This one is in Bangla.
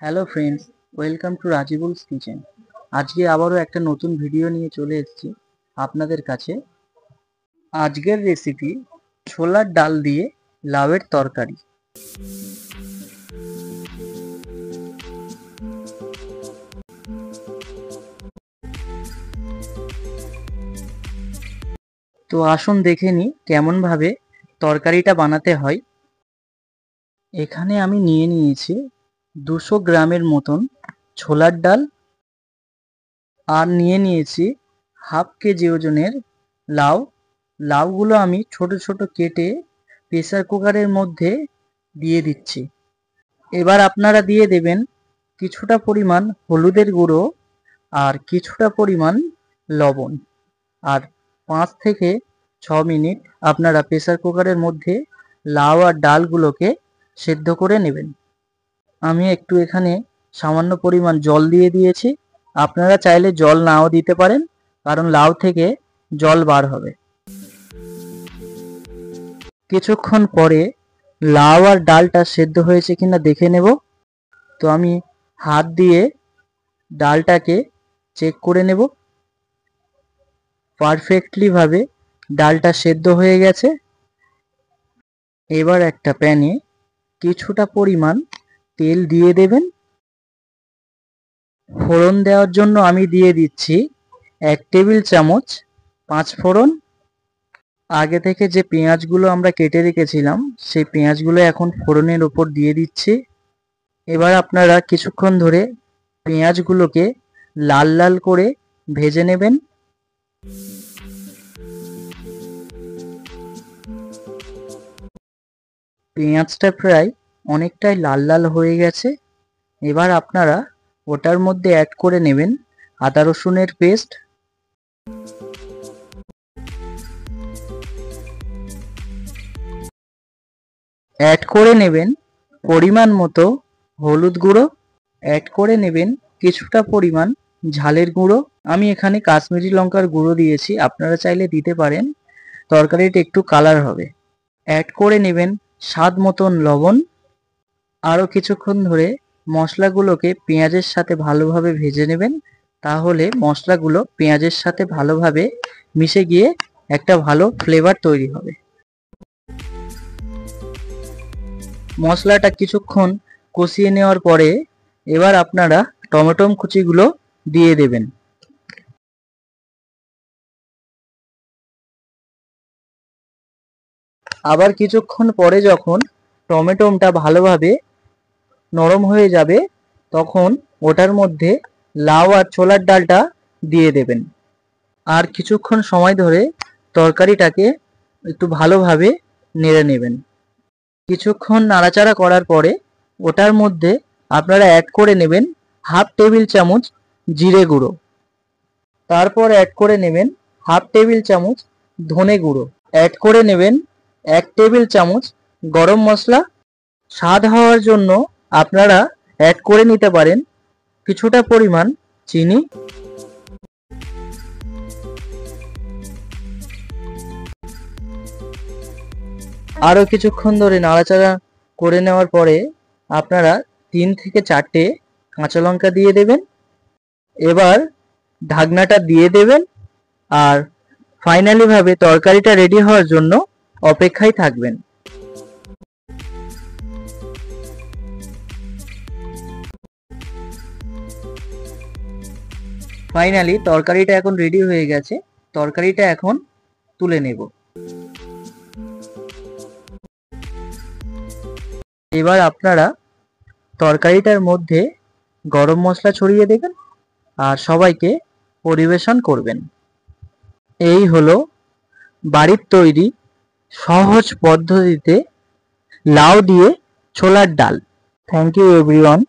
Hello friends, welcome to Rajibul's kitchen. আজকে আবারও একটা নতুন ভিডিও নিয়ে চলে এসেছি আপনাদের কাছে। আজকের রেসিপি ছোলার ডাল দিয়ে লাউয়ের তরকারি। তো আসুন দেখে নিই কেমনভাবে তরকারিটা বানাতে হয়। এখানে আমি নিয়ে নিয়েছি 200 গ্রামের মতন ছোলার ডাল, আর নিয়ে নিয়েছি হাফ কেজি ওজনের লাউ। লাউগুলো আমি ছোট ছোট কেটে প্রেসার কুকারের মধ্যে দিয়ে দিচ্ছি। এবার আপনারা দিয়ে দেবেন কিছুটা পরিমাণ হলুদের গুঁড়ো আর কিছুটা পরিমাণ লবণ, আর 5 থেকে 6 মিনিট আপনারা প্রেসার কুকারের মধ্যে লাউ আর ডালগুলোকে সেদ্ধ করে নেবেন। আমি একটু এখানে সামান্য পরিমাণ জল দিয়ে দিয়েছি। আপনারা চাইলে জল নাও দিতে পারেন, কারণ লাউ থেকে জল বার হবে। কিছুক্ষণ পরে লাউ আর ডালটা সেদ্ধ হয়েছে কিনা দেখে নেব। তো আমি হাত দিয়ে ডালটাকে চেক করে নেব। পারফেক্টলি ভাবে ডালটা সেদ্ধ হয়ে গেছে। এবার একটা প্যানে কিছুটা পরিমাণ তেল দিয়ে দেবেন। ফোড়ন দেওয়ার জন্য আমি দিয়ে দিচ্ছি 1 টেবিল চামচ 5 ফোড়ন। আগে থেকে যে পেঁয়াজগুলো আমরা কেটে রেখেছিলাম সেই পেঁয়াজগুলো এখন ফোড়নের উপর দিয়ে দিচ্ছি। এবার আপনারা কিছুক্ষণ ধরে পেঁয়াজগুলোকে লাল লাল করে ভেজে নেবেন। পেঁয়াজটা প্রায় অনেকটাই লাল লাল হয়ে গেছে। এবার আপনারা ওটার মধ্যে অ্যাড করে নেবেন আদা রসুনের পেস্ট, অ্যাড করে নেবেন পরিমাণ মতো হলুদ গুঁড়ো, অ্যাড করে নেবেন কিছুটা পরিমাণ ঝালের গুঁড়ো। আমি এখানে কাশ্মীরি লঙ্কার গুঁড়ো দিয়েছি, আপনারা চাইলে দিতে পারেন, তরকারিটা একটু কালার হবে। অ্যাড করে নেবেন স্বাদ মতন লবণ। আরও কিছুক্ষণ ধরে মশলাগুলোকে পেঁয়াজের সাথে ভালোভাবে ভেজে নেবেন, তাহলে মশলাগুলো পেঁয়াজের সাথে ভালোভাবে মিশে গিয়ে একটা ভালো ফ্লেভার তৈরি হবে। মশলাটা কিছুক্ষণ কষিয়ে নেওয়ার পরে এবার আপনারা টমেটো কুচিগুলো দিয়ে দেবেন। আবার কিছুক্ষণ পরে যখন টমেটোটা ভালোভাবে নরম হয়ে যাবে তখন ওটার মধ্যে লাউ আর ছোলার ডালটা দিয়ে দেবেন। আর কিছুক্ষণ সময় ধরে তরকারিটাকে একটু ভালোভাবে নেড়ে নেবেন। কিছুক্ষণ নাড়াচাড়া করার পরে ওটার মধ্যে আপনারা অ্যাড করে নেবেন হাফ টেবিল চামচ জিরে গুঁড়ো, তারপর অ্যাড করে নেবেন হাফ টেবিল চামচ ধনে গুঁড়ো, অ্যাড করে নেবেন 1 টেবিল চামচ গরম মশলা। স্বাদ হওয়ার জন্য আপনারা অ্যাড করে নিতে পারেন কিছুটা পরিমাণ চিনি। আরও কিছুক্ষণ ধরে নাড়াচাড়া করে নেওয়ার পরে আপনারা 3 থেকে 4টে কাঁচা লঙ্কা দিয়ে দেবেন। এবার ঢাকনাটা দিয়ে দেবেন আর ফাইনালি ভাবে তরকারিটা রেডি হওয়ার জন্য অপেক্ষায় থাকবেন। ফাইনালি তরকারিটা এখন রেডি হয়ে গেছে। তরকারিটা এখন তুলে নেব। এবার আপনারা তরকারিটার মধ্যে গরম মশলা ছড়িয়ে দেবেন আর সবাইকে পরিবেশন করবেন। এই হলো বাড়ির তৈরি সহজ পদ্ধতিতে লাউ দিয়ে ছোলার ডাল। Thank you everyone.